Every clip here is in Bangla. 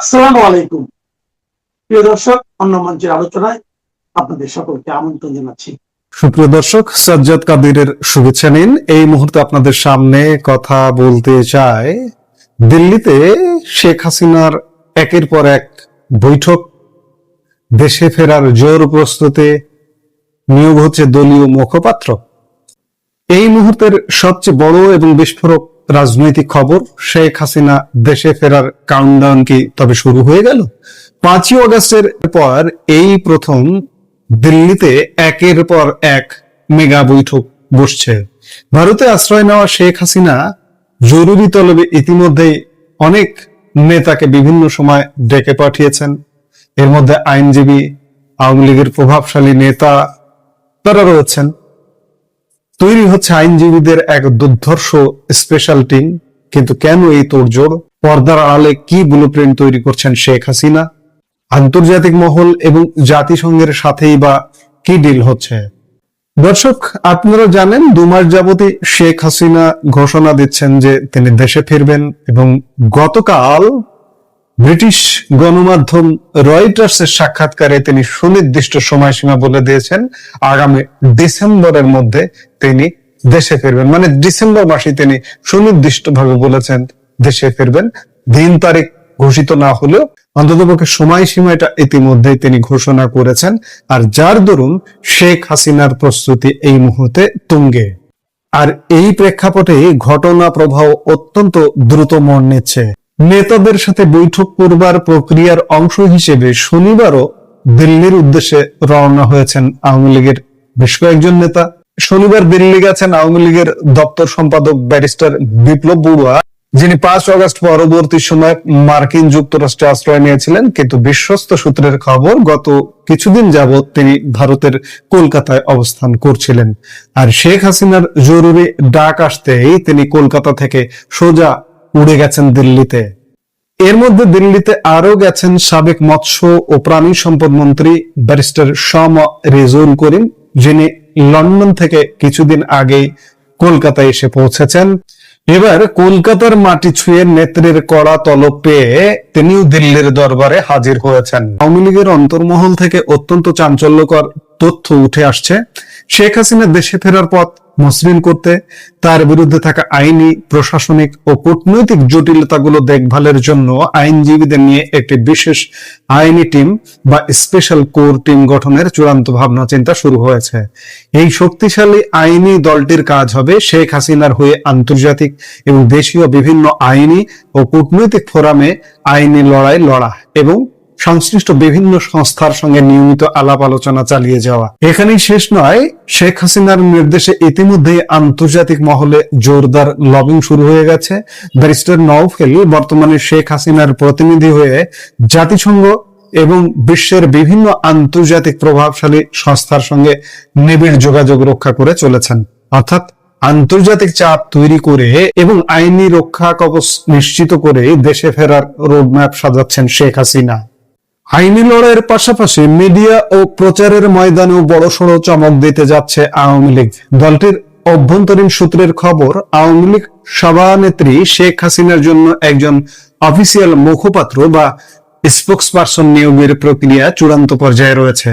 আসসালামু আলাইকুম। প্রিয় দর্শক, অন্য মঞ্চের আলোচনায় আপনাদের সকলকে আমন্ত্রণ জানাচ্ছি। সুপ্রিয় দর্শক, সাজ্জাদ কাদিরের শুভেচ্ছা নিন। এই মুহূর্তে আপনাদের সামনে কথা বলতে চাই দিল্লিতে শেখ হাসিনার একের পর এক বৈঠক, দেশে ফেরার জোর প্রস্তুতি, নিয়োগ হচ্ছে দলীয় মুখপাত্র। এই মুহূর্তের সবচেয়ে বড় এবং বিস্ফোরক রাজনৈতিক খবর, শেখ হাসিনা দেশে ফেরার কাউন্টডাউন কি তবে শুরু হয়ে গেল? 5ই অগস্টের পর এই প্রথম দিল্লিতে একের পর এক মেগা বৈঠক বসছে। ভারতে আশ্রয় নেওয়া শেখ হাসিনা জরুরি তলবে ইতিমধ্যেই অনেক নেতাকে বিভিন্ন সময় ডেকে পাঠিয়েছেন। এর মধ্যে আইনজীবী, আওয়ামী লীগের প্রভাবশালী নেতা তারা রয়েছেন। তৈরি হচ্ছে আইনজীবীদের এক দুর্ধর্ষ স্পেশাল টিম। কিন্তু কেন এই তোড়জোড়? পর্দার আড়ালে কি ব্লুপ্রিন্ট তৈরি করছেন শেখ হাসিনা? আন্তর্জাতিক মহল এবং জাতিসংঘের সাথেই বা কি ডিল হচ্ছে? দর্শক, আপনারা জানেন 2 মাস যাবতই শেখ হাসিনা ঘোষণা দিচ্ছেন যে তিনি দেশে ফিরবেন, এবং গতকাল ব্রিটিশ গণমাধ্যম রয়টার্সের সাক্ষাৎকারে তিনি সুনির্দিষ্ট সময়সীমা বলে দিয়েছেন আগামী ডিসেম্বরের মধ্যে তিনি দেশে ফিরবেন। মানে ডিসেম্বর মাসে তিনি সুনির্দিষ্টভাবে বলেছেন দেশে ফিরবেন। দিন তারিখ ঘোষিত না হলেও অন্ততপক্ষে সময়সীমাটা ইতিমধ্যেই তিনি ঘোষণা করেছেন। আর যার দরুন শেখ হাসিনার প্রস্তুতি এই মুহূর্তে তুঙ্গে। আর এই প্রেক্ষাপটে ঘটনা প্রবাহ অত্যন্ত দ্রুত মোড় নিচ্ছে। নেতাদের সাথে বৈঠক করবার প্রক্রিয়ার অংশ হিসেবে শনিবারও দিল্লির উদ্দেশ্যে রওনা হয়েছেন আওয়ামী লীগের বেশ কয়েকজন নেতা। শনিবার দিল্লি গেছেন আওয়ামী লীগের দপ্তর সম্পাদক ব্যারিস্টার বিপ্লব বড়ুয়া, যিনি 5 অগস্ট পরবর্তী সময় মার্কিন যুক্তরাষ্ট্রে আশ্রয় নিয়েছিলেন। কিন্তু বিশ্বস্ত সূত্রের খবর, গত কিছুদিন যাবৎ তিনি ভারতের কলকাতায় অবস্থান করছিলেন। আর শেখ হাসিনার জরুরি ডাক আসতেই তিনি কলকাতা থেকে সোজা উড়ে গেছেন দিল্লিতে। এর মধ্যে দিল্লিতে আরো গেছেন সাবেক মৎস্য ও প্রাণী সম্পদ মন্ত্রী ব্যারিস্টার রেজউল করিম, যিনি লন্ডন থেকে কিছুদিন আগেই কলকাতায় এসে পৌঁছেছেন। এবার কলকাতার মাটি ছুঁয়ে নেত্রীর কড়া তলব পেয়ে তিনিও দিল্লির দরবারে হাজির হয়েছেন। আওয়ামী লীগের অন্তর্মহল থেকে অত্যন্ত চাঞ্চল্যকর তথ্য উঠে আসছে। শেখ হাসিনা দেশে ফেরার পথ মসৃণ করতে তার বিরুদ্ধে থাকা আইনি, প্রশাসনিক ও কূটনৈতিক জটিলতাগুলো দেখভালের জন্য আইনজীবীদের নিয়ে একটি বিশেষ আইনি টিম বা স্পেশাল কোর টিম গঠনের চূড়ান্ত ভাবনা চিন্তা শুরু হয়েছে। এই শক্তিশালী আইনি দলটির কাজ হবে শেখ হাসিনার হয়ে আন্তর্জাতিক এবং দেশীয় বিভিন্ন আইনি ও কূটনৈতিক ফোরামে আইনি লড়াই লড়া এবং সংশ্লিষ্ট বিভিন্ন সংস্থার সঙ্গে নিয়মিত আলাপ আলোচনা চালিয়ে যাওয়া। এখানেই শেষ নয়, শেখ হাসিনার নির্দেশে ইতিমধ্যে আন্তর্জাতিক মহলে জোরদার লবিং শুরু হয়ে গেছে। ব্যারিস্টার নওফেল বর্তমানে শেখ হাসিনার প্রতিনিধি হয়ে জাতিসংঘ এবং বিশ্বের বিভিন্ন আন্তর্জাতিক প্রভাবশালী সংস্থার সঙ্গে নিবিড় যোগাযোগ রক্ষা করে চলেছেন। অর্থাৎ আন্তর্জাতিক চাপ তৈরি করে এবং আইনি রক্ষা কবচ নিশ্চিত করে দেশে ফেরার রোডম্যাপ সাজাচ্ছেন শেখ হাসিনা। আইনি লড়াইয়ের পাশাপাশি মিডিয়া ও প্রচারের ময়দানেও বড়সড় চমক দিতে যাচ্ছে আওয়ামী লীগ। দলটির অভ্যন্তরীণ সূত্রের খবর, আওয়ামী লীগ সভানেত্রী শেখ হাসিনার জন্য একজন অফিসিয়াল মুখপাত্র বা স্পোকসপারসন নিয়োগের প্রক্রিয়া চূড়ান্ত পর্যায়ে রয়েছে।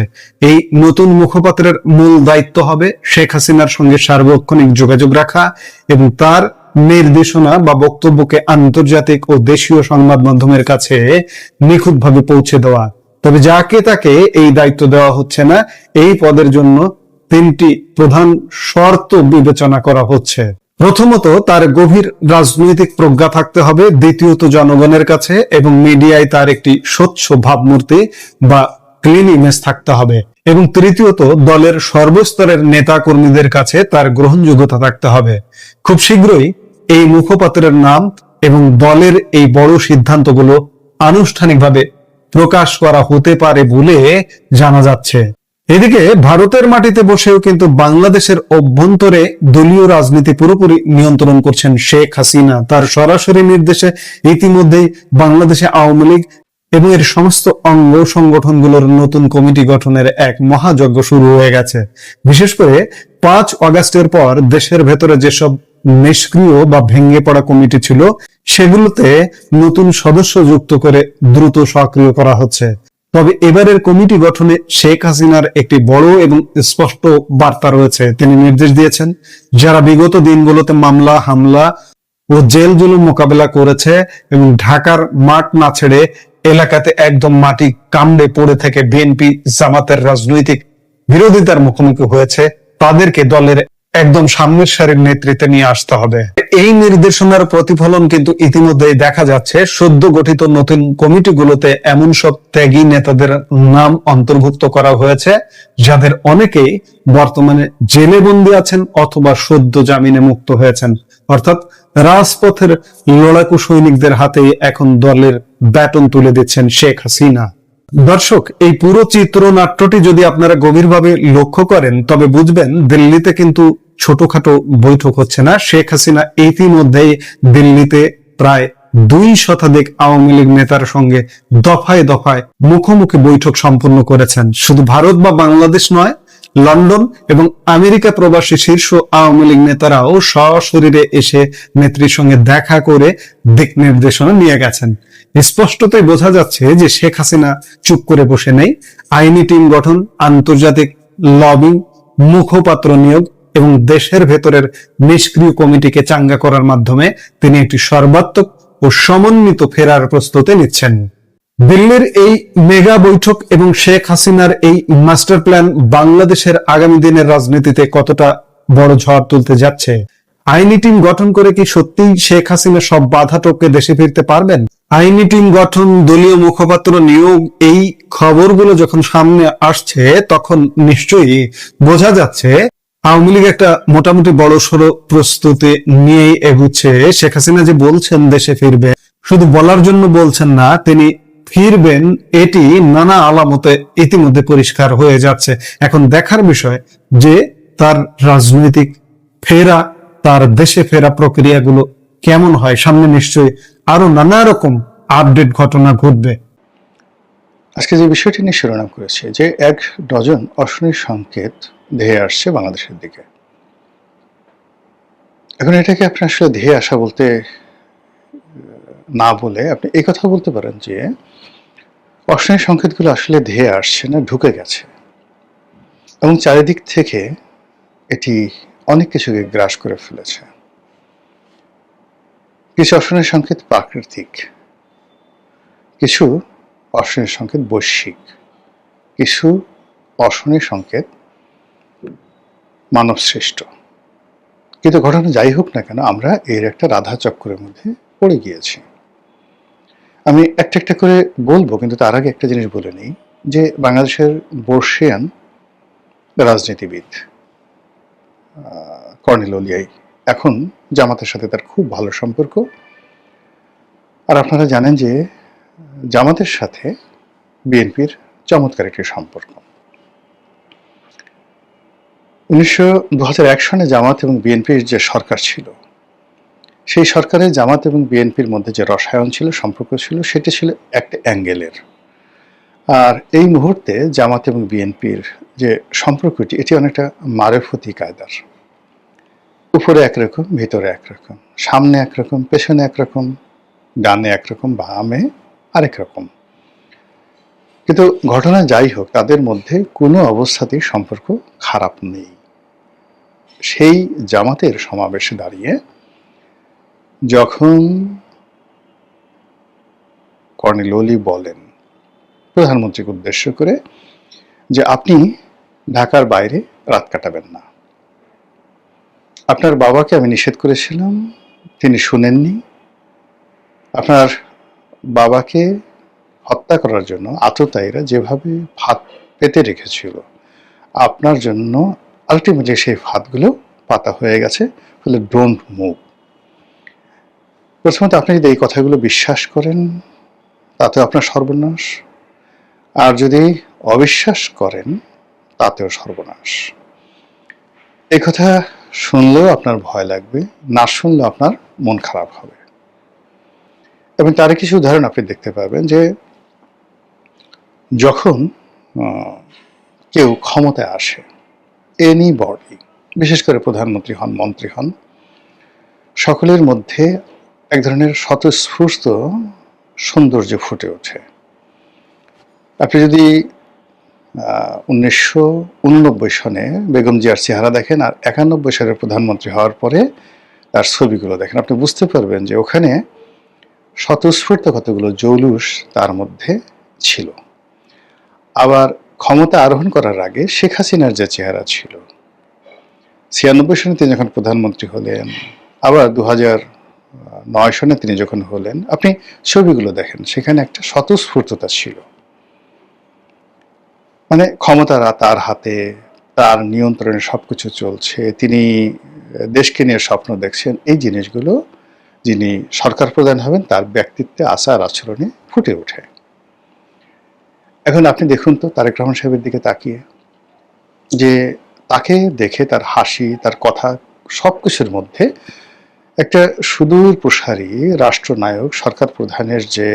এই নতুন মুখপাত্রের মূল দায়িত্ব হবে শেখ হাসিনার সঙ্গে সার্বক্ষণিক যোগাযোগ রাখা এবং তার নির্দেশনা বা বক্তব্যকে আন্তর্জাতিক ও দেশীয় সংবাদ মাধ্যমের কাছে নিখুঁতভাবে পৌঁছে দেওয়া। তবে যাকে তাকে এই দায়িত্ব দেওয়া হচ্ছে না। এই পদের জন্য 3টি প্রধান শর্ত বিবেচনা করা হচ্ছে। প্রথমত, তার গভীর রাজনৈতিক প্রজ্ঞা থাকতে হবে। দ্বিতীয়ত, জনগণের কাছে এবং মিডিয়ায় তার একটি স্বচ্ছ ভাবমূর্তি বা ক্লিন ইমেজ থাকতে হবে। এবং তৃতীয়ত, দলের সর্বস্তরের নেতা কর্মীদের কাছে তার গ্রহণযোগ্যতা থাকতে হবে। খুব শীঘ্রই এই মুখপাত্রের নাম এবং দলের এই বড় সিদ্ধান্তগুলো আনুষ্ঠানিকভাবে প্রকাশ করা হতে পারে বলে জানা যাচ্ছে। এদিকে ভারতের মাটিতে বসেও কিন্তু বাংলাদেশের অভ্যন্তরে দলীয় রাজনীতি পুরোপুরি নিয়ন্ত্রণ করছেন শেখ হাসিনা। তার সরাসরি নির্দেশে ইতিমধ্যেই বাংলাদেশে আওয়ামী লীগ এবং এর সমস্ত অঙ্গ সংগঠনগুলোর নতুন কমিটি গঠনের এক মহাযজ্ঞ শুরু হয়ে গেছে। বিশেষ করে 5 অগাস্টের পর দেশের ভেতরে যেসব নিষ্ক্রিয় বা ভেঙে পড়া কমিটি ছিল সেগুলোতে নতুন সদস্য যুক্ত করে দ্রুত সক্রিয় করা হচ্ছে। তবে এবারের কমিটি গঠনে শেখ হাসিনার একটি বড় এবং স্পষ্ট বার্তা রয়েছে। তিনি নির্দেশ দিয়েছেন, যারা বিগত দিনগুলোতে মামলা, হামলা ও জেল জুলুম মোকাবেলা করেছে এবং ঢাকার মাঠ না ছেড়ে এলাকাতে একদম মাটি কামড়ে পড়ে থেকে বিএনপি জামাতের রাজনৈতিক বিরোধিতার মুখোমুখি হয়েছে, তাদেরকে দলের একদম সামনের সারির নেতৃত্বে নিয়ে আসতে হবে। এই নির্দেশনার প্রতিফলন কিন্তু ইতিমধ্যেই দেখা যাচ্ছে। সদ্য গঠিত নতুন কমিটিগুলোতে এমন সব ত্যাগী নেতাদের নাম অন্তর্ভুক্ত করা হয়েছে যাদের অনেকেই বর্তমানে জেলে বন্দী আছেন অথবা সদ্য জামিনে মুক্ত হয়েছেন। অর্থাৎ রাজপথের লড়াকু সৈনিকদের হাতেই এখন দলের ব্যাটন তুলে দিচ্ছেন শেখ হাসিনা। দর্শক, এই পুরো চিত্রনাট্যটি যদি আপনারা গভীরভাবে লক্ষ্য করেন তবে বুঝবেন দিল্লিতে কিন্তু ছোটখাটো বৈঠক হচ্ছে না। শেখ হাসিনা ইতিমধ্যেই দিল্লিতে প্রায় 2 শতাধিক আওয়ামী লীগ নেতার সঙ্গে দফায় দফায় মুখোমুখি বৈঠক সম্পন্ন করেছেন। শুধু ভারত বা বাংলাদেশ নয়, লন্ডন এবং আমেরিকা প্রবাসী শীর্ষ আওয়ামী লীগ নেতারাও সশরীরে এসে নেত্রীর সঙ্গে দেখা করে দিক নির্দেশনা নিয়ে গেছেন। স্পষ্টতই বোঝা যাচ্ছে যে শেখ হাসিনা চুপ করে বসে নেই। আইনি টিম গঠন, আন্তর্জাতিক লবিং, মুখপাত্র নিয়োগ এবং দেশের ভেতরের নিষ্ক্রিয় কমিটিকে চাঙ্গা করার মাধ্যমে তিনি একটি সর্বাত্মক ও সমন্বিত ফেরার প্রস্তুতি নিচ্ছেন। দিল্লির এই মেগা বৈঠক এবং শেখ হাসিনার এই মাস্টার প্ল্যান বাংলাদেশের আগামী দিনের রাজনীতিতে কতটা বড় ঝড় তুলতে যাচ্ছে? আইনি টিম গঠন করে কি সত্যিই শেখ হাসিনা সব বাধা টপকে দেশে ফিরতে পারবেন? আইনি টিম গঠন, দলীয় মুখপাত্র নিয়োগ, এই খবরগুলো যখন সামনে আসছে তখন নিশ্চয়ই বোঝা যাচ্ছে আওয়ামী লীগ একটা মোটামুটি বড় সড়ো প্রস্তুতি নিয়েই এগুচ্ছে। শেখ হাসিনা যে বলছেন দেশে ফিরবে, শুধু বলার জন্য বলছেন না, তিনি ফিরবেন এটি নানা আলামতে ইতিমধ্যে পরিষ্কার হয়ে যাচ্ছে। এখন দেখার বিষয় যে তার রাজনৈতিক ফেরা, তার দেশে ফেরা প্রক্রিয়াগুলো কেমন হয়। সামনে নিশ্চয়ই আরো নানা রকম আপডেট ঘটনা ঘটবে। আজকে যে বিষয়টি নিয়ে শিরোনাম করেছে যে 1 ডজন অশনির সংকেত ধেয়ে আসছে বাংলাদেশের দিকে। এখন এটাকে আপনি আসলে ধেয়ে আসা বলতে না বলে আপনি এই কথা বলতে পারেন যে অশনির সংকেতগুলো আসলে ধেয়ে আসছে না, ঢুকে গেছে এবং চারিদিক থেকে এটি অনেক কিছুকে গ্রাস করে ফেলেছে। কিছু অশনির সংকেত প্রাকৃতিক, কিছু অশনির সংকেত বৈশ্বিক, কিছু অশনির সংকেত মানব সৃষ্ট। কিন্তু ঘটনা যাই হোক না কেন, আমরা এর একটা রাধা চক্রের মধ্যে পড়ে গিয়েছি। আমি একটা একটা করে বলবো, কিন্তু তার আগে একটা জিনিস বলে নিই যে বাংলাদেশের বর্ষিয়ান রাজনীতিবিদ কর্নেল ওলিয়াই এখন জামাতের সাথে তার খুব ভালো সম্পর্ক। আর আপনারা জানেন যে জামাতের সাথে বিএনপির চমৎকার একটি সম্পর্ক। 2001 সনে জামাত এবং বিএনপির যে সরকার ছিল, সেই সরকারে জামাত এবং বিএনপির মধ্যে যে রসায়ন ছিল, সম্পর্ক ছিল, সেটি ছিল একটা অ্যাঙ্গেলের। আর এই মুহূর্তে জামাত এবং বিএনপির যে সম্পর্কটি, এটি অনেকটা মারেফতি কায়দার। উপরে একরকম, ভিতরে একরকম, সামনে একরকম, পেছনে একরকম, ডানে একরকম, বামে আরেক রকম। কিন্তু ঘটনা যাই হোক, তাদের মধ্যে কোনো অবস্থাতেই সম্পর্ক খারাপ নেই। সেই জামাতের সমাবেশে দাঁড়িয়ে যখন কর্নেল ওলি বলেন প্রধানমন্ত্রীকে উদ্দেশ্য করে যে আপনি ঢাকার বাইরে রাত কাটাবেন না, আপনার বাবাকে আমি নিষেধ করেছিলাম, তিনি শুনেননি, আপনার বাবাকে হত্যা করার জন্য আততায়ীরা যেভাবে ফাঁদ পেতে রেখেছিল, আপনার জন্য আলটিমেটলি সেই ফাঁদগুলো পাতা হয়ে গেছে, ফলে ডোন্ট মুভ। প্রথমত আপনি যদি এই কথাগুলো বিশ্বাস করেন তাতে আপনার সর্বনাশ, আর যদি অবিশ্বাস করেন তাতেও সর্বনাশ। এই কথা শুনলেও আপনার ভয় লাগবে, না শুনলেও আপনার মন খারাপ হবে। এবং তার কিছু উদাহরণ আপনি দেখতে পাবেন যে যখন কেউ ক্ষমতায় আসে, এনি বডি, বিশেষ করে প্রধানমন্ত্রী হন, মন্ত্রী হন, সকলের মধ্যে এক ধরনের স্বতঃস্ফূর্ত সৌন্দর্য ফুটে ওঠে। আপনি যদি 1989 সনে বেগম জিয়ার চেহারা দেখেন আর 91 সালের প্রধানমন্ত্রী হওয়ার পরে তার ছবিগুলো দেখেন, আপনি বুঝতে পারবেন যে ওখানে স্বতঃস্ফূর্ত কতগুলো জৌলুস তার মধ্যে ছিল। আবার ক্ষমতা আরোহণ করার আগে শেখ হাসিনার যে চেহারা ছিল, 96 সনে তিনি যখন প্রধানমন্ত্রী হলেন, আবার 2009 সনে তিনি যখন হলেন, আপনি ছবিগুলো দেখেন, সেখানে একটা স্বতঃস্ফূর্ততা ছিল। মানে ক্ষমতা তার হাতে, তার নিয়ন্ত্রণে সবকিছু চলছে, তিনি দেশকে নিয়ে স্বপ্ন দেখছেন। এই জিনিসগুলো যিনি সরকার প্রধান হবেন তার ব্যক্তিত্বে, আচার আচরণে ফুটে ওঠে। এখন আপনি দেখুন তো তারেক রহমান সাহেবের দিকে তাকিয়ে, যে তাকে দেখে তার হাসি, তার কথা, সবকিছুর মধ্যে একটা সুদূর প্রসারী রাষ্ট্রনায়ক, সরকার প্রধানের যে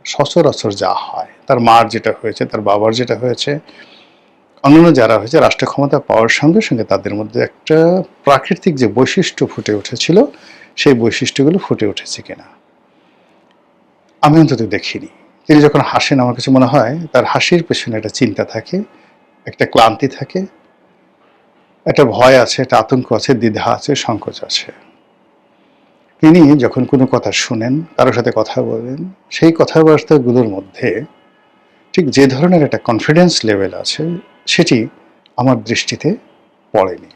সচরাচর যা হয়, তার মার যেটা হয়েছে, তার বাবার যেটা হয়েছে, অন্যান্য যারা হয়েছে, রাষ্ট্র ক্ষমতা পাওয়ার সঙ্গে সঙ্গে তাদের মধ্যে একটা প্রাকৃতিক যে বৈশিষ্ট্য ফুটে উঠেছিল, সেই বৈশিষ্ট্যগুলো ফুটে উঠেছে কিনা আমি অন্তত দেখিনি। তিনি যখন হাসেন, আমার কাছে মনে হয় তার হাসির পেছনে একটা চিন্তা থাকে, একটা ক্লান্তি থাকে, একটা ভয় আছে, একটা আতঙ্ক আছে, দ্বিধা আছে, সংকোচ আছে। তিনি যখন কোনো কথা শুনেন, কারোর সাথে কথা বলেন, সেই কথাবার্তাগুলোর মধ্যে ঠিক যে ধরনের একটা কনফিডেন্স লেভেল আছে, সেটি আমার দৃষ্টিতে পড়েনি।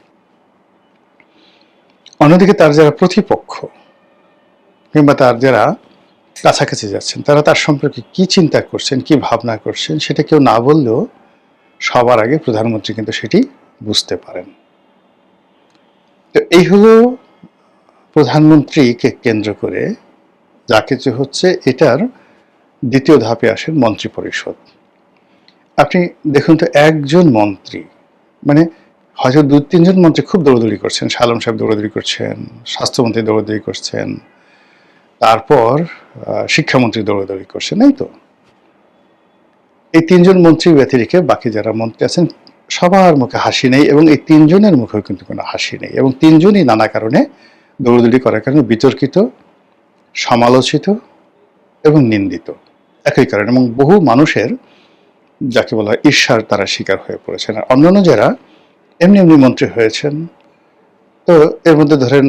অন্যদিকে তার যারা প্রতিপক্ষ কিংবা তার যারা কাছাকাছি যাচ্ছেন, তারা তার সম্পর্কে কি চিন্তা করছেন, কি ভাবনা করছেন, সেটা কেউ না বললেও সবার আগে প্রধানমন্ত্রী কিন্তু সেটি বুঝতে পারেন। তো এই হলো প্রধানমন্ত্রীকে কেন্দ্র করে যা কিছু হচ্ছে, এটার দ্বিতীয় ধাপে আসেন মন্ত্রী পরিষদ। আপনি দেখুন তো, একজন মন্ত্রী, মানে হয়তো 2-3 জন মন্ত্রী খুব দৌড়দৌড়ি করছেন, শালম সাহেব দৌড়দৌড়ি করছেন, স্বাস্থ্যমন্ত্রী দৌড়দৌড়ি করছেন, তারপর শিক্ষামন্ত্রী দৌড়দৌড়ি করছেন, এই তো। এই 3 জন মন্ত্রী ব্যতিরেকে বাকি যারা মন্ত্রী আছেন সবার মুখে হাসি নেই, এবং এই 3 জনের মুখেও কিন্তু কোনো হাসি নেই, এবং 3জনই নানা কারণে দৌড়দৌড়ি করার কারণে বিতর্কিত, সমালোচিত এবং নিন্দিত একই কারণে, এবং বহু মানুষের যাকে বলা হয় ঈর্ষার তারা শিকার হয়ে পড়েছেন। আর অন্যান্য যারা এমনি এমনি মন্ত্রী হয়েছেন, তো এর মধ্যে ধরেন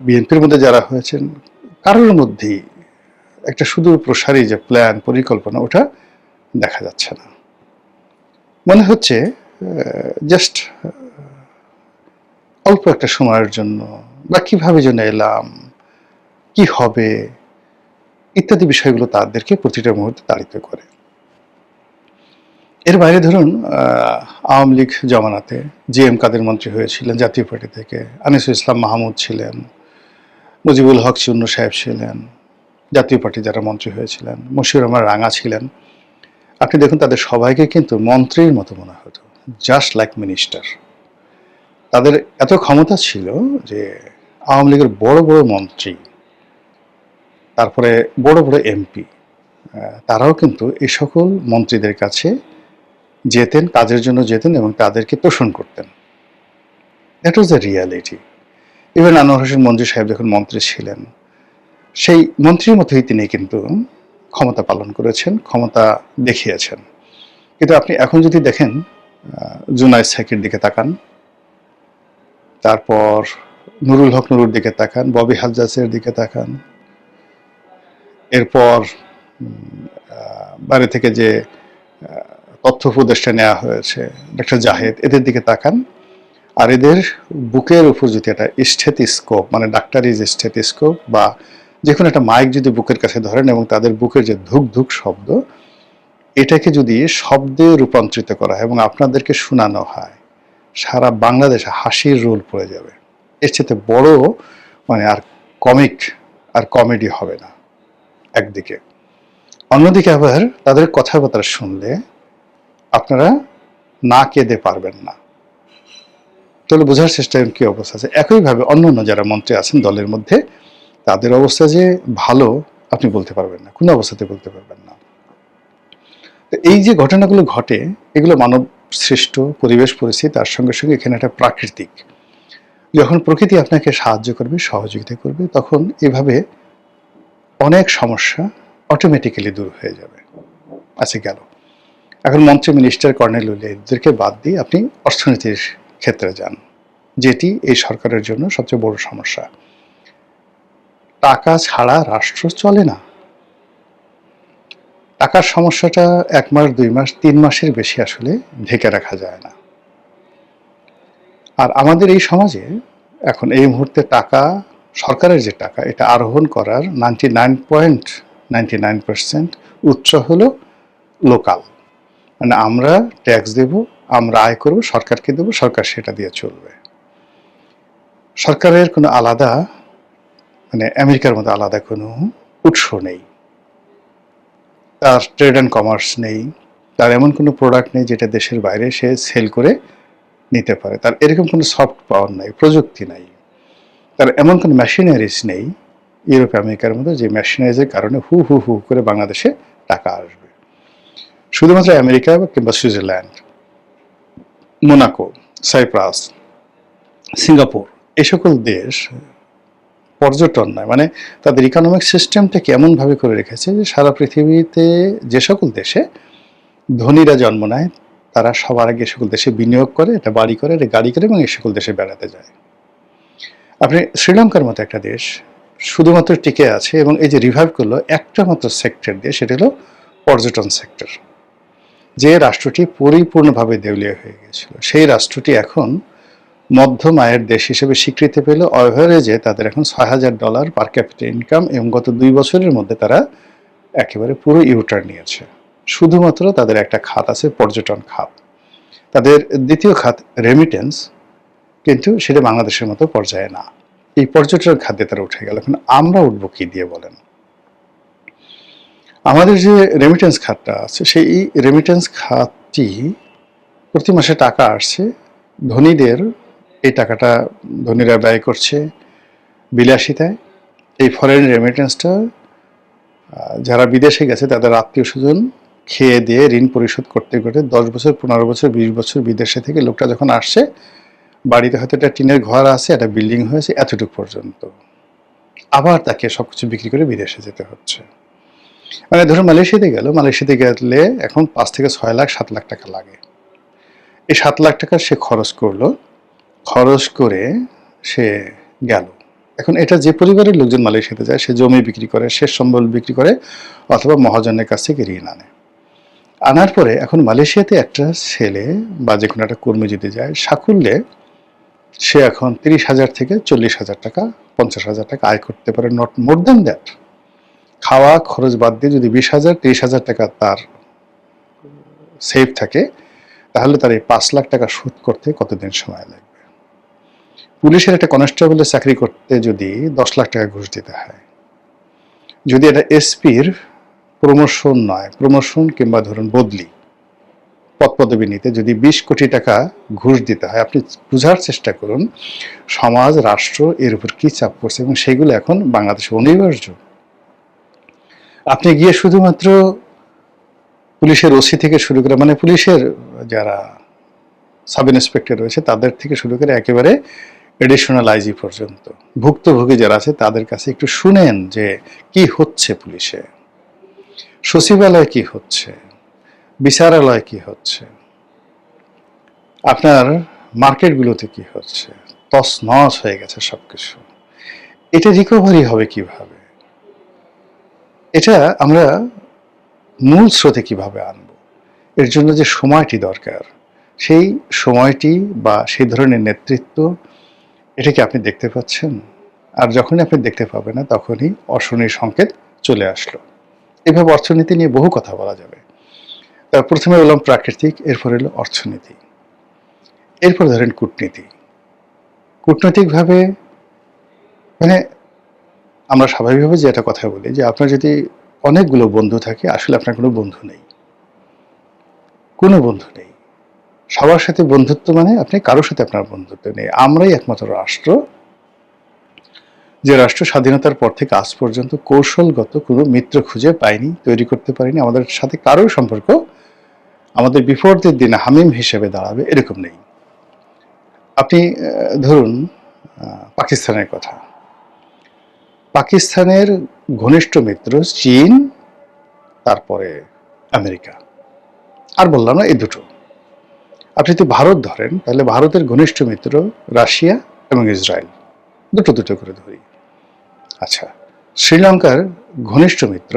বিএনপির মধ্যে যারা হয়েছেন, কারোর মধ্যেই একটা সুদূর প্রসারী যে প্ল্যান, পরিকল্পনা, ওটা দেখা যাচ্ছে না। মনে হচ্ছে জাস্ট অল্প একটা সময়ের জন্য, বা কিভাবে যেন এলাম, কি হবে, ইত্যাদি বিষয়গুলো তাদেরকে প্রতিটা মুহূর্তে তাড়িত করে। এর বাইরে ধরুন আওয়ামী লীগ জমানাতে জিএম কাদের মন্ত্রী হয়েছিলেন জাতীয় পার্টি থেকে, আনিসুল ইসলাম মাহমুদ ছিলেন, মুজিবুল হক চুন্নু সাহেব ছিলেন, জাতীয় পার্টি যারা মন্ত্রী হয়েছিলেন, মশিউর রহমান রাঙা ছিলেন। আপনি দেখুন তাদের সবাইকে কিন্তু মন্ত্রীর মতো মনে হতো, জাস্ট লাইক মিনিস্টার। তাদের এত ক্ষমতা ছিল যে আওয়ামী লীগের বড় বড় মন্ত্রী, তারপরে বড় বড় এমপি, তারাও কিন্তু এই সকল মন্ত্রীদের কাছে যেতেন, কাজের জন্য যেতেন এবং তাদেরকে তোষণ করতেন। That was the reality. Even Anwar Hossain Manju সাহেব যখন মন্ত্রী ছিলেন, সেই মন্ত্রীর মতোই তিনি কিন্তু ক্ষমতা পালন করেছেন, ক্ষমতা দেখিয়েছেন। কিন্তু আপনি এখন যদি দেখেন, জুনায়েদ সাকির দিকে তাকান, তারপর নুরুল হক নুরুর দিকে তাকান, ববি হাজ্জাজের দিকে তাকান, এরপর বাইরে থেকে যে তথ্য উপদেষ্টা নেওয়া হয়েছে ডক্টর জাহেদ, এদের দিকে তাকান, আর এদের বুকের উপর যদি একটা স্টেথিস্কোপ, মানে ডাক্তারি যে স্টেথিস্কোপ বা যে কোনো একটা মাইক যদি বুকের কাছে ধরেন, এবং তাদের বুকের যে ধুক ধুক শব্দ, এটাকে যদি শব্দে রূপান্তরিত করা হয় এবং আপনাদেরকে শোনানো হয়, সারা বাংলাদেশে হাসির রোল পড়ে যাবে। এর চেয়ে বড় মানে আর কমিক আর কমেডি হবে না একদিকে। অন্যদিকে আবার তাদের কথাবার্তা শুনলে আপনারা না কেঁদে পারবেন না। তাহলে বোঝার চেষ্টা করেন কি অবস্থা আছে। একইভাবে অন্যান্য যারা মন্ত্রী আছেন দলের মধ্যে, তাদের অবস্থা যে ভালো আপনি বলতে পারবেন না, কোনো অবস্থাতে বলতে পারবেন না। তো এই যে ঘটনাগুলো ঘটে, এগুলো মানব সৃষ্ট পরিবেশ পরিস্থিতি, তার সঙ্গে সঙ্গে এখানে একটা প্রাকৃতিক যখন প্রকৃতি আপনাকে সাহায্য করবে, সহযোগিতা করবে, তখন এভাবে অনেক সমস্যা অটোমেটিক্যালি দূর হয়ে যাবে। আচ্ছা, গেল। এখন মন্ত্রী, মিনিস্টার, কর্নেল এদেরকে বাদ দিয়ে আপনি অর্থনীতির ক্ষেত্রে যান, যেটি এই সরকারের জন্য সবচেয়ে বড় সমস্যা। টাকা ছাড়া রাষ্ট্র চলে না। টাকার সমস্যাটা 1 মাস, 2 মাস, 3 মাসের বেশি আসলে ঢেকে রাখা যায় না। আর আমাদের এই সমাজে এখন এই মুহূর্তে টাকা, সরকারের যে টাকা, এটা আরোহণ করার 99.99% উৎস হলো লোকাল। মানে আমরা ট্যাক্স দেব, আমরা আয় করব, সরকারকে দেব, সরকার সেটা দিয়ে চলবে। সরকারের কোনো আলাদা, মানে আমেরিকার মতো আলাদা কোনো উৎস নেই, তার ট্রেড অ্যান্ড কমার্স নেই, তার এমন কোনো প্রোডাক্ট নেই যেটা দেশের বাইরে সে সেল করে নিতে পারে, তার এরকম কোনো সফট পাওয়ার নাই, প্রযুক্তি নাই, তার এমন কোনো মেশিনারিজ নেই ইউরোপ আমেরিকার মতো যে মেশিনারিজের কারণে হু হু হু করে বাংলাদেশে টাকা আসবে। শুধুমাত্র আমেরিকা কিংবা সুইজারল্যান্ড, মোনাকো, সাইপ্রাস, সিঙ্গাপুর, এই সকল দেশ পর্যটন নয়, মানে তাদের ইকোনমিক সিস্টেমটাকে এমনভাবে করে রেখেছে যে সারা পৃথিবীতে যে সকল দেশে ধনীরা জন্ম নেয়, তারা সবার আগে সকল দেশে বিনিয়োগ করে, এটা বাড়ি করে, এটা গাড়ি করে, এবং এই সকল দেশে বেড়াতে যায়। আপনি শ্রীলঙ্কার মতো একটা দেশ শুধুমাত্র টিকে আছে, এবং এই যে রিভাইভ করলো একটা মাত্র সেক্টর দিয়ে, সেটা হলো পর্যটন সেক্টর। যে রাষ্ট্রটি পরিপূর্ণভাবে দেউলিয়া হয়ে গেছিল, সেই রাষ্ট্রটি এখন মধ্যম আয়ের দেশ হিসেবে স্বীকৃতি পেল। অ্যাভারেজে তাদের এখন $6,000 পার ক্যাপিটা ইনকাম, এবং গত 2 বছরের মধ্যে তারা একেবারে পুরো ইউটার্ন নিয়েছে। শুধুমাত্র তাদের একটা খাত আছে, পর্যটন খাত। তাদের দ্বিতীয় খাত রেমিটেন্স, কিন্তু সেটা বাংলাদেশের মতো পর্যায়ে না। এই পর্যটন খাতে তারা উঠে গেল। এখন আমরা উঠবো কি দিয়ে বলেন? আমাদের যে রেমিটেন্স খাতটা আছে, সেই রেমিটেন্স খাতটি প্রতি মাসে টাকা আসছে, ধনীদের এই টাকাটা ধনীরা ব্যয় করছে বিলাসিতায়। এই ফরেন রেমিটেন্সটা যারা বিদেশে গেছে তাদের আত্মীয় স্বজন খেয়ে দিয়ে ঋণ পরিশোধ করতে করতে 10 বছর, 15 বছর, 20 বছর বিদেশে থেকে লোকটা যখন আসছে, বাড়িতে হয়তো একটা টিনের ঘর আছে, একটা বিল্ডিং হয়েছে, এতটুকু পর্যন্ত, আবার তাকে সবকিছু বিক্রি করে বিদেশে যেতে হচ্ছে। মানে ধরুন মালয়েশিয়াতে গেল, মালয়েশিয়াতে গেলে এখন 5 থেকে 6 লাখ, 7 লাখ টাকা লাগে। এই 7 লাখ টাকা সে খরচ করলো, খরচ করে সে গেল। এখন এটা যে পরিবারের লোকজন মালয়েশিয়াতে যায়, সে জমি বিক্রি করে, শেষ সম্বল বিক্রি করে, অথবা মহাজনের কাছ থেকে ঋণ আনে। আনার পরে এখন মালয়েশিয়াতে একটা ছেলে বা যে কোনো একটা কর্মী যদি যায়, সাকুল্যে সে এখন 30,000 থেকে 40,000 টাকা, 50,000 টাকা আয় করতে পারে, নট মোর দ্যান দ্যাট। খাওয়া খরচ বাদ দিয়ে যদি 20,000, 30,000 টাকা তার সেভ থাকে, তাহলে তার এই 5 লাখ টাকা শোধ করতে কতদিন সময় লাগবে? পুলিশের একটা কনস্টেবলের চাকরি করতে যদি 10 লাখ টাকা ঘুষ দিতে হয়, যদি এটা এসপির প্রমোশন নয়, প্রমোশন কিংবা ধরুন বদলি, পদ পদবি নিতে যদি 20 কোটি টাকা ঘুষ দিতে হয়, আপনি বোঝার চেষ্টা করুন সমাজ, রাষ্ট্র এর উপর কি চাপ পড়ছে, এবং সেগুলো এখন বাংলাদেশে অনিবার্য। আপনি গিয়ে শুধুমাত্র পুলিশের ওসি থেকে শুরু করে, মানে পুলিশের যারা সাব ইন্সপেক্টর রয়েছে তাদের থেকে শুরু করে একেবারে এডিশনাল আইজি পর্যন্ত ভুক্তভোগী যারা আছে, তাদের কাছে একটু শুনেন যে কি হচ্ছে পুলিশে, সচিবালয়ে কি হচ্ছে, বিচারালয়ে কি হচ্ছে, আপনার মার্কেটগুলোতে কি হচ্ছে। তছনছ হয়ে গেছে সবকিছু। এটা রিকভারি হবে কিভাবে? এটা আমরা মূল স্রোতে কিভাবে আনবো? এর জন্য যে সময়টি দরকার, সেই সময়টি বা সেই ধরনের নেতৃত্ব, এটা কি আপনি দেখতে পাচ্ছেন? আর যখনই আপনি দেখতে পাবেন না, তখনই অশনির সংকেত চলে আসলো। এভাবে অর্থনীতি নিয়ে বহু কথা বলা যাবে। প্রথমে বললাম প্রাকৃতিক, এরপর এলো অর্থনীতি, এরপর ধরেন কূটনীতি। কূটনৈতিকভাবে মানে আমরা স্বাভাবিকভাবে যে একটা কথা বলি যে আপনার যদি অনেকগুলো বন্ধু থাকে, আসলে আপনার কোনো বন্ধু নেই, কোনো বন্ধু নেই। সবার সাথে বন্ধুত্ব মানে আপনি কারোর সাথে আপনার বন্ধুত্ব নেই। আমরাই একমাত্র রাষ্ট্র, যে রাষ্ট্র স্বাধীনতার পর থেকে আজ পর্যন্ত কৌশলগত কোনো মিত্র খুঁজে পাইনি, তৈরি করতে পারিনি। আমাদের সাথে কারোর সম্পর্ক আমাদের বিপদের দিনে হামিম হিসেবে দাঁড়াবে এরকম নেই। আপনি ধরুন পাকিস্তানের কথা। পাকিস্তানের ঘনিষ্ঠ মিত্র চীন, তারপরে আমেরিকা, আর বললাম না এই দুটো। আপনি যদি ভারত ধরেন তাহলে ভারতের ঘনিষ্ঠ মিত্র রাশিয়া এবং ইসরায়েল, দুটো দুটো করে ধরি। আচ্ছা, শ্রীলঙ্কার ঘনিষ্ঠ মিত্র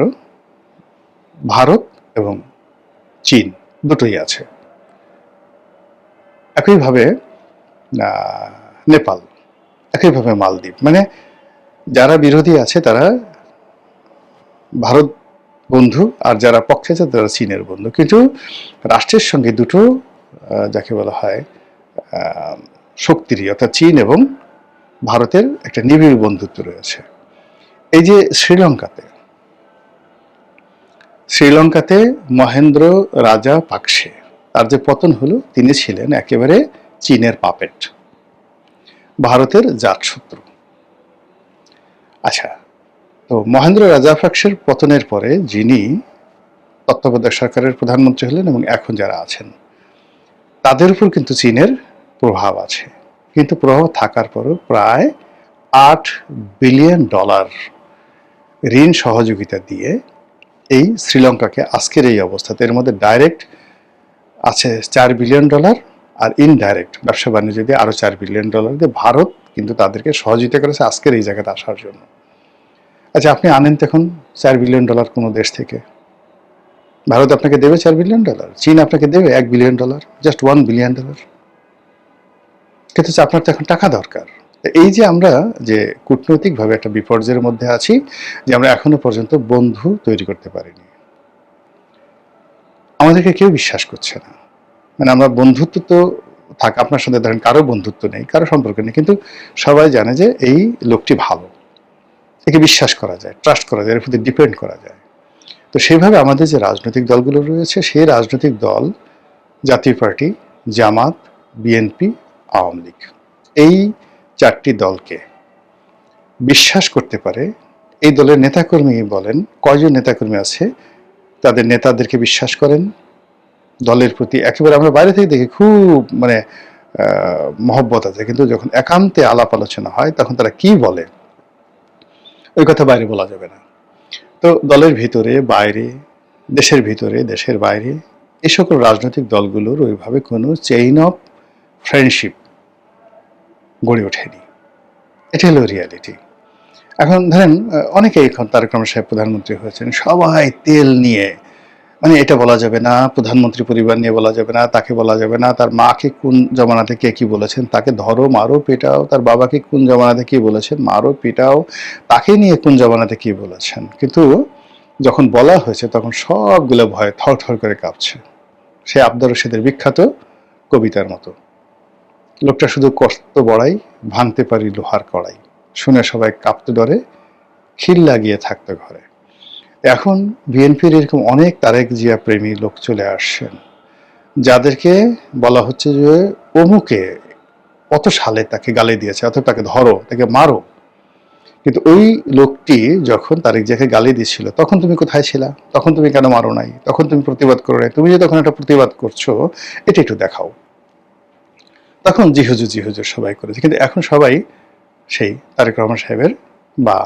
ভারত এবং চীন, দুটোই আছে। একইভাবে নেপাল, একইভাবে মালদ্বীপ। মানে যারা বিরোধী আছে তারা ভারত বন্ধু, আর যারা পক্ষে আছে তারা চীনের বন্ধু। কিন্তু রাষ্ট্রের সঙ্গে দুটো যাকে বলা হয় শক্তিরই, অর্থাৎ চীন এবং ভারতের একটা নিবিড় বন্ধুত্ব রয়েছে। এই যে শ্রীলঙ্কাতে মহেন্দ্র রাজা পাকসে, তার যে পতন হলো, তিনি ছিলেন একেবারে চীনের পাপেট, ভারতের জাতশত্রু। আচ্ছা, তো মহেন্দ্র রাজাপাকসের পতনের পরে যিনি তত্ত্বাবধায়ক সরকারের প্রধানমন্ত্রী হলেন এবং এখন যারা আছেন, তাদের উপর কিন্তু চীনের প্রভাব আছে। কিন্তু প্রভাব থাকার পরও প্রায় $8 বিলিয়ন ঋণ সহযোগিতা দিয়ে এই শ্রীলঙ্কাকে আজকের এই অবস্থাতে, এর মধ্যে ডাইরেক্ট আছে $4 বিলিয়ন, আর ইনডাইরেক্ট ব্যবসা বাণিজ্য দিয়ে আরো $4 বিলিয়ন দিয়ে ভারত কিন্তু তাদেরকে সহযোগিতা করেছে আজকের এই জায়গাতে আসার জন্য। আচ্ছা, আপনি আনেন তো এখন $4 বিলিয়ন কোনো দেশ থেকে, ভারত আপনাকে দেবে $4 বিলিয়ন, চীন আপনাকে দেবে $1 বিলিয়ন, জাস্ট $1 বিলিয়ন। কিন্তু আপনার তো এখন টাকা দরকার। এই যে আমরা যে কূটনৈতিকভাবে একটা বিপর্যয়ের মধ্যে আছি, যে আমরা এখনো পর্যন্ত বন্ধু তৈরি করতে পারিনি, আমাদেরকে কেউ বিশ্বাস করছে না। মানে আমরা বন্ধুত্ব তো থাক, আপনার সাথে ধরেন কারো বন্ধুত্ব নেই, কারো সম্পর্ক নেই, কিন্তু সবাই জানে যে এই লোকটি ভালো, একে বিশ্বাস করা যায়, ট্রাস্ট করা যায়, এর প্রতি ডিপেন্ড করা যায়। তো সেইভাবে আমাদের যে রাজনৈতিক দলগুলো রয়েছে, সেই রাজনৈতিক দল জাতীয় পার্টি, জামাত, বিএনপি, আওয়ামী লীগ, এই 4টি দলকে বিশ্বাস করতে পারে। এই দলের নেতাকর্মী বলেন, কয়জন নেতাকর্মী আছে তাদের নেতাদেরকে বিশ্বাস করেন, দলের প্রতি একেবারে আমরা বাইরে থেকে দেখি খুব মানে মহব্বত আছে, কিন্তু যখন একান্তে আলাপ আলোচনা হয় তখন তারা কি বলে ওই কথা বাইরে বলা যাবে না। তো দলের ভিতরে বাইরে, দেশের ভিতরে দেশের বাইরে, এই সকল রাজনৈতিক দলগুলোর ওইভাবে কোনো চেইন অফ ফ্রেন্ডশিপ গড়ে ওঠেনি। এটা হলো রিয়ালিটি। এখন ধরেন অনেকেই এখন তারেক রহমান সাহেব প্রধানমন্ত্রী হয়েছেন, সবাই তেল নিয়ে, মানে এটা বলা যাবে না, প্রধানমন্ত্রী পরিবার নিয়ে বলা যাবে না, তাকে বলা যাবে না, তার মাকে কোন জমানাতে কে কি বলেছেন, তাকে ধরো মারো পেটাও, তার বাবাকে কোন জমানাতে কি বলেছেন, মারো পিটাও, তাকে নিয়ে কোন জমানাতে কি বলেছেন। কিন্তু যখন বলা হয়েছে তখন সবগুলো ভয়ে থর থর করে কাঁপছে। সে আব্দুর রশিদের বিখ্যাত কবিতার মতো, লোকটা শুধু কষ্ট বড়াই, ভাঙতে পারি লোহার কড়াই, শুনে সবাই কাঁপতে ডরে, খিল লাগিয়ে থাকতো ঘরে। এখন বিএনপির এরকম অনেক তারেক জিয়া প্রেমী লোক চলে আসছেন, যাদেরকে বলা হচ্ছে যে অমুকে কত সালে তাকে গালি দিয়েছে, অথবা তাকে ধরো, তাকে মারো। কিন্তু ওই লোকটি যখন তারেক জিয়াকে গালি দিচ্ছিল, তখন তুমি কোথায় ছিলা? তখন তুমি কেন মারো নাই? তখন তুমি প্রতিবাদ করো নাই? তুমি যে তখন একটা প্রতিবাদ করছো, এটা একটু দেখাও। তখন জি হুজুর সবাই করেছে। কিন্তু এখন সবাই সেই তারেক রহমান সাহেবের, বা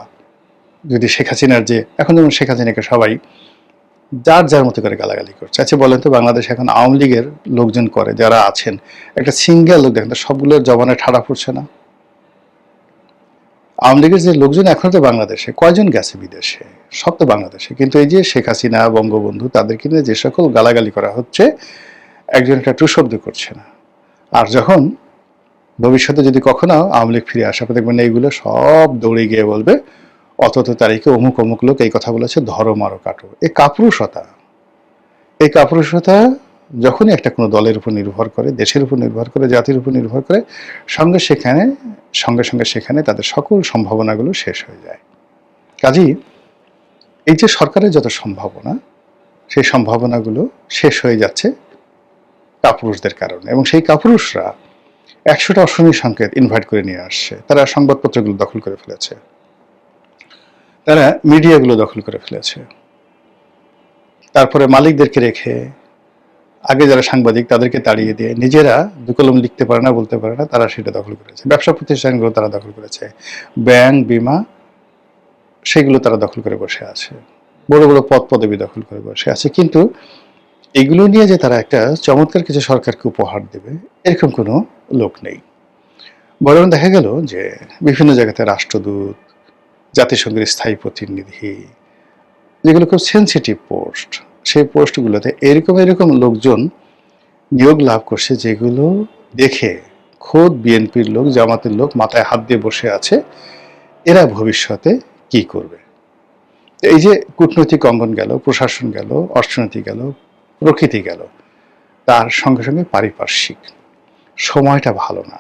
যদি শেখ হাসিনার, যে এখন যেমন শেখ হাসিনাকে সবাই যার যার মতো করে গালাগালি করছে। আচ্ছা বলেন তো, বাংলাদেশে এখন আওয়ামী লীগের লোকজন করে যারা আছেন, একটা সিঙ্গেল লোক দেখেন তো সবগুলোর জবানে ঠাড়া পড়ছে না? আওয়ামী লীগের যে লোকজন এখন তো বাংলাদেশে কয়জন গেছে বিদেশে? সব তো বাংলাদেশে। কিন্তু এই যে শেখ হাসিনা, বঙ্গবন্ধু, তাদেরকে নিয়ে যে সকল গালাগালি করা হচ্ছে, একজন একটা টু শব্দ করছে না। আর যখন ভবিষ্যতে যদি কখনো আওয়ামী লীগ ফিরে আসে, আপনি দেখবেন এইগুলো সব দৌড়ে গিয়ে বলবে অত তারিখে অমুক অমুক লোক এই কথা বলেছে, ধরো মারো কাটো। এই কাপুরুষতা যখনই একটা কোনো দলের উপর নির্ভর করে, দেশের উপর নির্ভর করে, জাতির উপর নির্ভর করে, সঙ্গে সঙ্গে সেখানে তাদের সকল সম্ভাবনাগুলো শেষ হয়ে যায়। কাজেই এই যে সরকারের যত সম্ভাবনা, সেই সম্ভাবনাগুলো শেষ হয়ে যাচ্ছে কাপুরুষদের কারণে। এবং সেই কাপুরুষরা 100টা অশনি সংকেত ইনভাইট করে নিয়ে আসছে। তারা সংবাদপত্রগুলো দখল করে ফেলেছে, তারা মিডিয়াগুলো দখল করে ফেলেছে, তারপরে মালিকদেরকে রেখে আগে যারা সাংবাদিক তাদেরকে তাড়িয়ে দিয়ে নিজেরা দুকলম লিখতে পারে না, বলতে পারে না, তারা সেটা দখল করেছে। ব্যবসা প্রতিষ্ঠানগুলো তারা দখল করেছে, ব্যাংক, বিমা, সেগুলো তারা দখল করে বসে আছে, বড় বড় পদ পদবি দখল করে বসে আছে। কিন্তু এগুলো নিয়ে যে তারা একটা চমৎকার কিছু সরকারকে উপহার দেবে, এরকম কোনো লোক নেই। বরং দেখা গেল যে বিভিন্ন জায়গাতে রাষ্ট্রদূত, জাতিসংঘের স্থায়ী প্রতিনিধি, যেগুলো খুব সেন্সিটিভ পোস্ট, সেই পোস্টগুলোতে এরকম এরকম লোকজন নিয়োগ লাভ করছে, যেগুলো দেখে খোদ বিএনপির লোক, জামাতের লোক মাথায় হাত দিয়ে বসে আছে এরা ভবিষ্যতে কি করবে। এই যে কূটনৈতিক অঙ্গন গেল, প্রশাসন গেল, অর্থনীতি গেল, প্রকৃতি গেল, তার সঙ্গে সঙ্গে পারিপার্শ্বিক সময়টা ভালো না।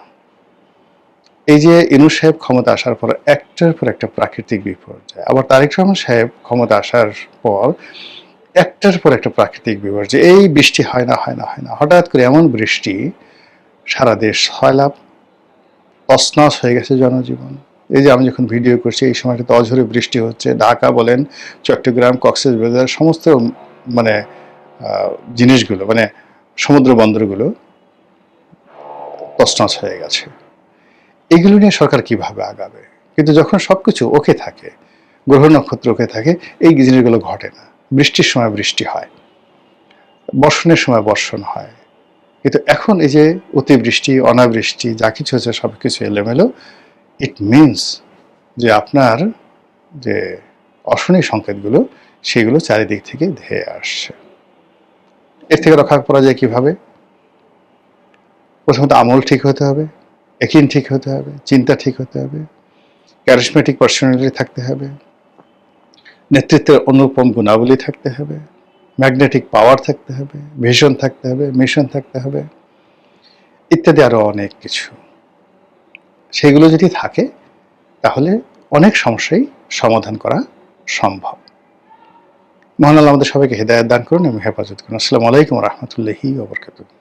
এই যে ইনূস সাহেব ক্ষমতা আসার পর একটার পর একটা প্রাকৃতিক বিপর্যয়, আবার তারেক রহমান সাহেব ক্ষমতা আসার পর একটার পর একটা প্রাকৃতিক বিপর্যয়, এই বৃষ্টি হয় না, হঠাৎ করে এমন বৃষ্টি, সারা দেশ সয়লাভ, তছনছ হয়ে গেছে জনজীবন। এই যে আমি যখন ভিডিও করছি এই সময়টাতে অঝরে বৃষ্টি হচ্ছে, ঢাকা বলেন, চট্টগ্রাম, কক্সবাজার, সমস্ত মানে জিনিসগুলো, মানে সমুদ্র বন্দরগুলো তছনছ হয়ে গেছে। এগুলো নিয়ে সরকার কিভাবে আগাবে? কিন্তু যখন সবকিছু ওকে থাকে, গ্রহ নক্ষত্র ওকে থাকে, এই জিনিসগুলো ঘটে না। বৃষ্টির সময় বৃষ্টি হয়, বর্ষণের সময় বর্ষণ হয়, কিন্তু এখন এই যে অতিবৃষ্টি, অনাবৃষ্টি, যা কিছু হচ্ছে সব কিছু এলোমেলো। ইট মিনস যে আপনার যে অশনি সংকেতগুলো, সেগুলো চারিদিক থেকে ধেয়ে আসছে। এর থেকে রক্ষা করা যায় কিভাবে? প্রথমত আমল ঠিক হতে হবে, একিন ঠিক হতে হবে, চিন্তা ঠিক হতে হবে, ক্যারিসমেটিক পার্সোনালিটি থাকতে হবে, নেতৃত্বের অনুপম গুণাবলী থাকতে হবে, ম্যাগনেটিক পাওয়ার থাকতে হবে, ভিশন থাকতে হবে, মিশন থাকতে হবে, ইত্যাদি আরো অনেক কিছু। সেগুলো যদি থাকে তাহলে অনেক সমস্যাই সমাধান করা সম্ভব। মহান আল্লাহ আমাদের সবাইকে হেদায়েত দান করুন এবং হেফাজত করুন। আসসালামু আলাইকুম ওয়া রাহমাতুল্লাহি ওয়া বারাকাতুহু।